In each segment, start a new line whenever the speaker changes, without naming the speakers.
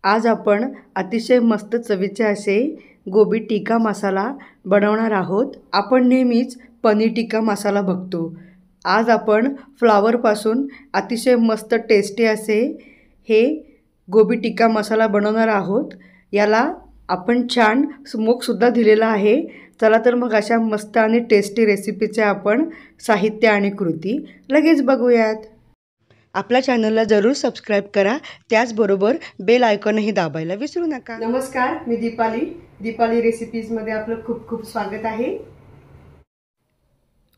आज आपण अतिशय मस्त चवीचे असे गोबी टिक्का मसाला बनवणार आहोत। आपण नेहमीच पनीर टिक्का मसाला बघतो। आज आपण फ्लावरपासून अतिशय मस्त टेस्टी असे हे गोबी टिक्का मसाला बनवणार आहोत। याला आपण छान स्मोक सुद्धा दिलेला आहे। चला तर मग अशा मस्त आणि टेस्टी रेसिपीचे आपण साहित्य आणि कृती लगेच बघूयात। आपल्या चॅनलला जरूर सबस्क्राइब करा, त्याचबरोबर बेल आयकॉनही दाबायला विसरू नका। नमस्कार, मी दीपाली रेसिपीज मध्ये आपलं खूप खूप स्वागत आहे।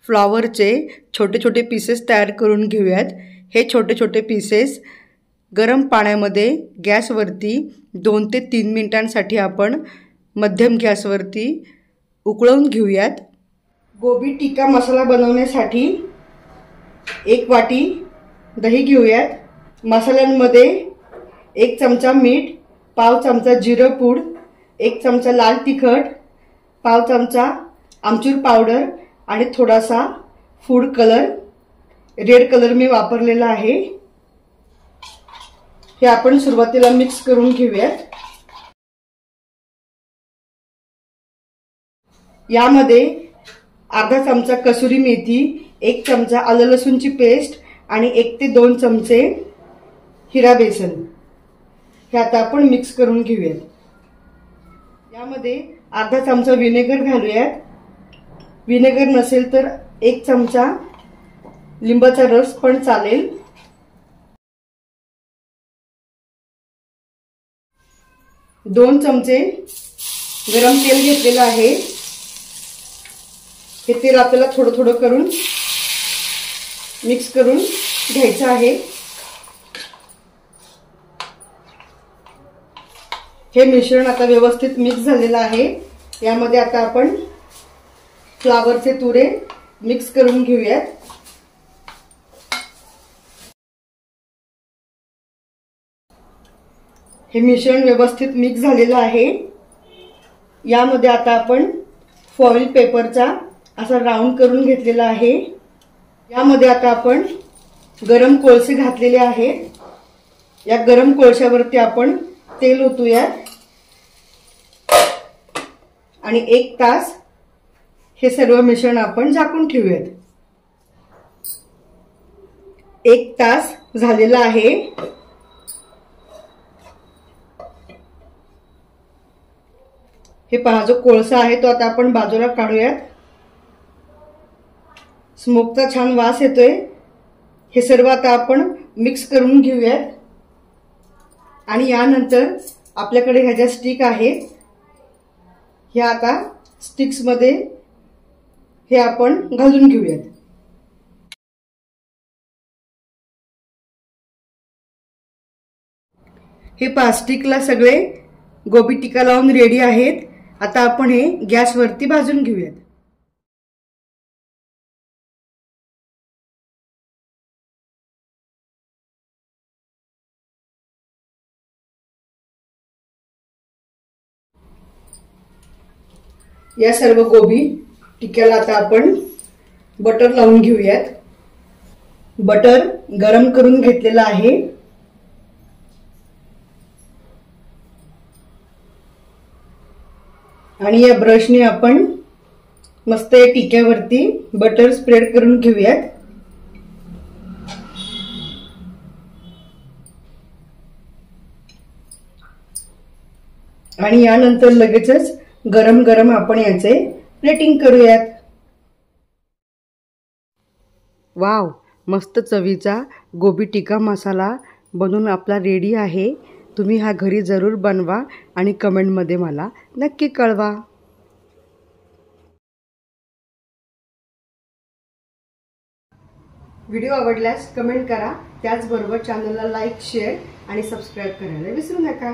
फ्लावरचे छोटे छोटे पीसेस तयार करून घेऊयात। हे छोटे छोटे पीसेस गरम पाण्यामध्ये गॅसवरती 2 ते 3 मिनिटांसाठी आपण मध्यम गॅसवरती उकळवून घेऊयात। गोबी टिक्का मसाला बनवण्यासाठी 1 वाटी दही घेऊयात। मसाल्यांमध्ये 1 चमचा मीठ, पाव चमचा जिरं पूड, 1 चमचा लाल तिखट, पाव चमचा आमचूर पावडर आणि थोडासा फूड कलर, रेड कलर मी वापरलेला आहे। हे आपण सुरुवातीला मिक्स करून घेऊयात। यामध्ये अर्धा चमचा कसुरी मेथी, 1 चमचा आलं लसूणची पेस्ट आणि 1 ते 2 चमचे हिरा बेसन हे आता आपण मिक्स करून घेऊयात। यामध्ये अर्धा चमचा व्हिनेगर घालूयात। व्हिनेगर नसेल तर 1 चमचा लिंबाचा रस पण चालेल। दोन चमचे गरम तेल घेतलेलं आहे। हे तेल आपल्याला थोडं थोडं करून मिक्स करून घ्यायचं आहे। हे मिश्रण आता व्यवस्थित मिक्स झालेलं आहे। यामध्ये आता आपण फ्लावरचे तुरे मिक्स करून घेऊयात। हे मिश्रण व्यवस्थित मिक्स झालेलं आहे। यामध्ये आता आपण फॉइल पेपरचा असा राउंड करून घेतलेला आहे। यामध्ये आता आपण गरम कोळसे घातलेले आहेत। या गरम कोळशावरती आपण तेल ओतूयात आणि 1 तास हे सर्व मिश्रण आपण झाकून ठेवूयात। 1 तास झालेला आहे। हे पहा, जो कोळसा आहे तो आता आपण बाजूला काढूयात। स्मोकचा छान वास येतोय। हे सर्व आता आपण मिक्स करून घेऊयात आणि यानंतर आपल्याकडे ह्या ज्या स्टिक आहेत ह्या आता स्टिक्स मध्ये हे आपण घालून घेऊयात। हे प्लास्टिकला सगळे गोबी टिक्का लावून रेडी आहेत। आता आपण हे गॅसवरती भाजून घेऊयात। या सर्व गोबी टिक्क्याला आता आपण बटर लावून घेऊयात। बटर गरम करून घेतलेलं आहे। आणि या ब्रशने आपण मस्त या टिक्क्यावरती बटर स्प्रेड करून घेऊयात। आणि यानंतर लगेचच गरम गरम आपण याचे प्लेटिंग करूयात। वाव, मस्त चवीचा गोबी टिक्का मसाला बनवून आपला रेडी आहे। तुम्ही हा घरी जरूर बनवा आणि कमेंटमध्ये मला नक्की कळवा। व्हिडिओ आवडल्यास कमेंट करा, त्याचबरोबर चॅनलला लाईक, शेअर आणि सबस्क्राइब करायला विसरू नका।